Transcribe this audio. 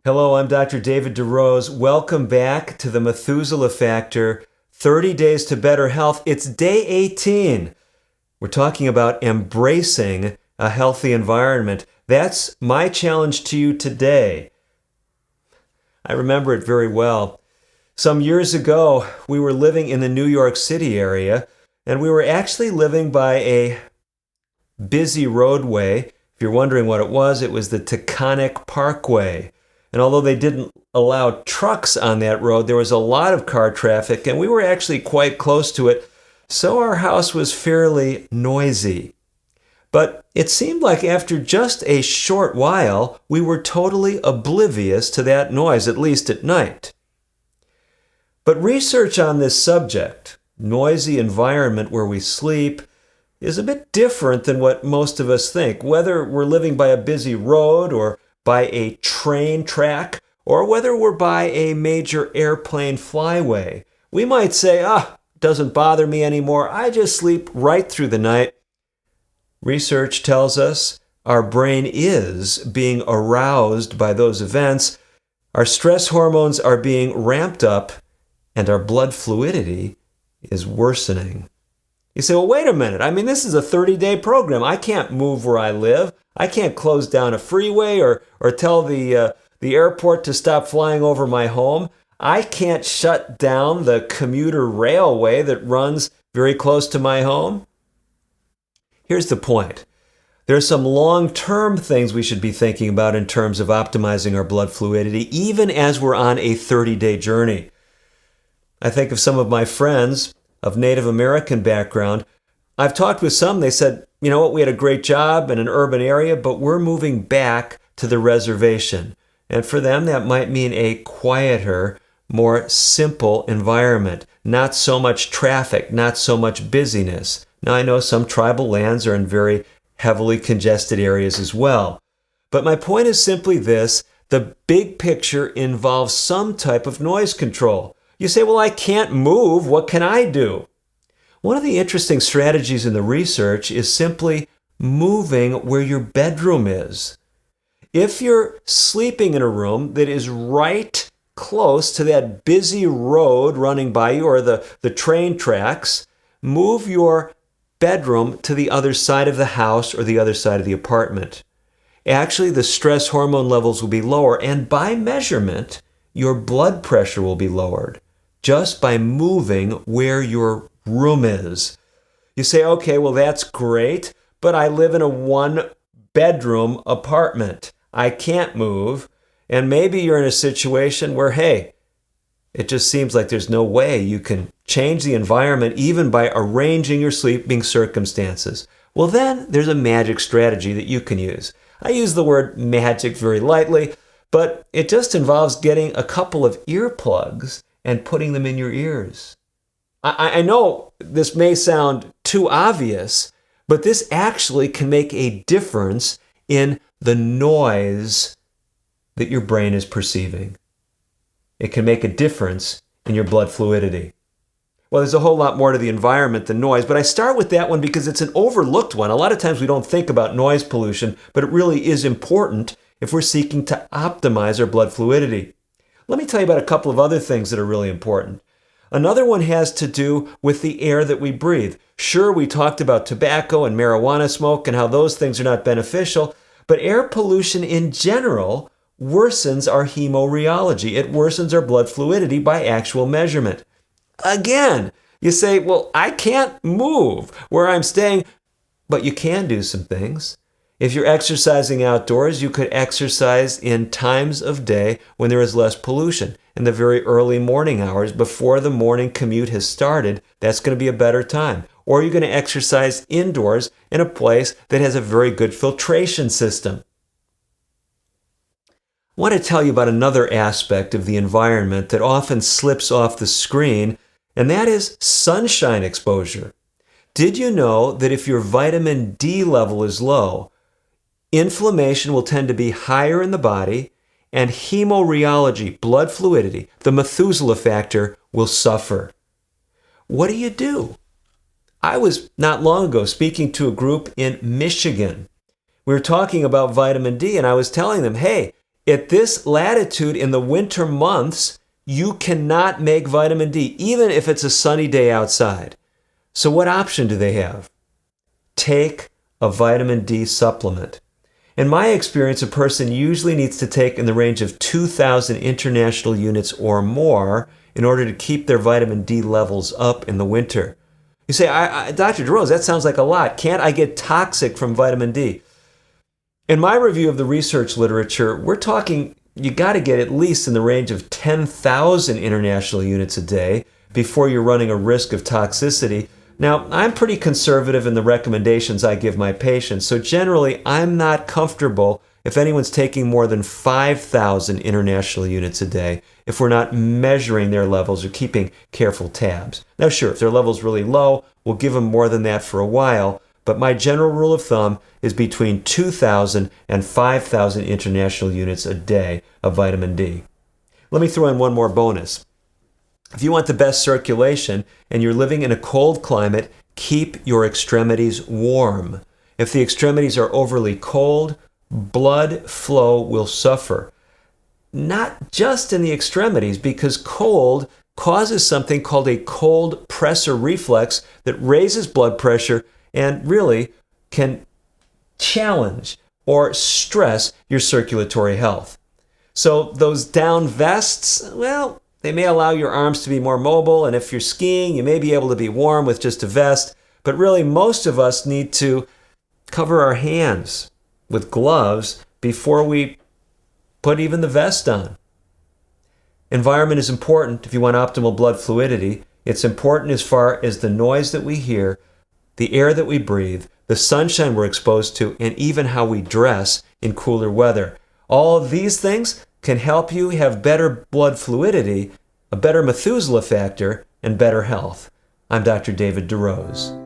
Hello, I'm Dr. David DeRose. Welcome back to the Methuselah Factor, 30 Days to Better Health. It's day 18. We're talking about embracing a healthy environment. That's my challenge to you today. I remember it very well. Some years ago, we were living in the New York City area, and we were actually living by a busy roadway. If you're wondering what it was the Taconic Parkway. And although they didn't allow trucks on that road, there was a lot of car traffic, and we were actually quite close to it, so our house was fairly noisy. But it seemed like after just a short while, we were totally oblivious to that noise, at least at night. But research on this subject, noisy environment where we sleep, is a bit different than what most of us think. Whether we're living by a busy road or by a train track, or whether we're by a major airplane flyway, we might say, doesn't bother me anymore. I just sleep right through the night. Research tells us our brain is being aroused by those events. Our stress hormones are being ramped up, and our blood fluidity is worsening. You say, well, wait a minute. This is a 30-day program. I can't move where I live. I can't close down a freeway or tell the airport to stop flying over my home. I can't shut down the commuter railway that runs very close to my home. Here's the point. There are some long-term things we should be thinking about in terms of optimizing our blood fluidity, even as we're on a 30-day journey. I think of some of my friends of Native American background. I've talked with some, they said, you know what, we had a great job in an urban area, but we're moving back to the reservation. And for them, that might mean a quieter, more simple environment, not so much traffic, not so much busyness. Now, I know some tribal lands are in very heavily congested areas as well. But my point is simply this: the big picture involves some type of noise control. You say, well, I can't move. What can I do? One of the interesting strategies in the research is simply moving where your bedroom is. If you're sleeping in a room that is right close to that busy road running by you or the train tracks, move your bedroom to the other side of the house or the other side of the apartment. Actually, the stress hormone levels will be lower, and by measurement, your blood pressure will be lowered just by moving where your room is. You say, okay, well, that's great, but I live in a one-bedroom apartment. I can't move. And maybe you're in a situation where, hey, it just seems like there's no way you can change the environment even by arranging your sleeping circumstances. Well, then there's a magic strategy that you can use. I use the word magic very lightly, but it just involves getting a couple of earplugs and putting them in your ears. I know this may sound too obvious, but this actually can make a difference in the noise that your brain is perceiving. It can make a difference in your blood fluidity. Well, there's a whole lot more to the environment than noise, but I start with that one because it's an overlooked one. A lot of times we don't think about noise pollution, but it really is important if we're seeking to optimize our blood fluidity. Let me tell you about a couple of other things that are really important. Another one has to do with the air that we breathe. Sure, we talked about tobacco and marijuana smoke and how those things are not beneficial, but air pollution in general worsens our hemorrheology. It worsens our blood fluidity by actual measurement. Again, you say, well, I can't move where I'm staying, but you can do some things. If you're exercising outdoors, you could exercise in times of day when there is less pollution. In the very early morning hours before the morning commute has started, that's going to be a better time. Or you're going to exercise indoors in a place that has a very good filtration system. I want to tell you about another aspect of the environment that often slips off the screen, and that is sunshine exposure. Did you know that if your vitamin D level is low, inflammation will tend to be higher in the body, and hemorrheology, blood fluidity, the Methuselah factor, will suffer? What do? I was not long ago speaking to a group in Michigan. We were talking about vitamin D, and I was telling them, hey, At this latitude in the winter months, you cannot make vitamin D, even if it's a sunny day outside. So what option do they have? Take a vitamin D supplement. In my experience, a person usually needs to take in the range of 2,000 international units or more in order to keep their vitamin D levels up in the winter. You say, Dr. DeRose, that sounds like a lot. Can't I get toxic from vitamin D? In my review of the research literature, we're talking you got to get at least in the range of 10,000 international units a day before you're running a risk of toxicity. Now, I'm pretty conservative in the recommendations I give my patients, so generally I'm not comfortable if anyone's taking more than 5,000 international units a day if we're not measuring their levels or keeping careful tabs. Now, sure, if their level's really low, we'll give them more than that for a while, but my general rule of thumb is between 2,000 and 5,000 international units a day of vitamin D. Let me throw in one more bonus. If you want the best circulation and you're living in a cold climate, keep your extremities warm. If the extremities are overly cold, blood flow will suffer. Not just in the extremities, because cold causes something called a cold pressor reflex that raises blood pressure and really can challenge or stress your circulatory health. So those down vests, well, they may allow your arms to be more mobile, and if you're skiing, you may be able to be warm with just a vest, but really most of us need to cover our hands with gloves before we put even the vest on. Environment is important if you want optimal blood fluidity. It's important as far as the noise that we hear, the air that we breathe, the sunshine we're exposed to, and even how we dress in cooler weather. All of these things can help you have better blood fluidity, a better Methuselah factor, and better health. I'm Dr. David DeRose.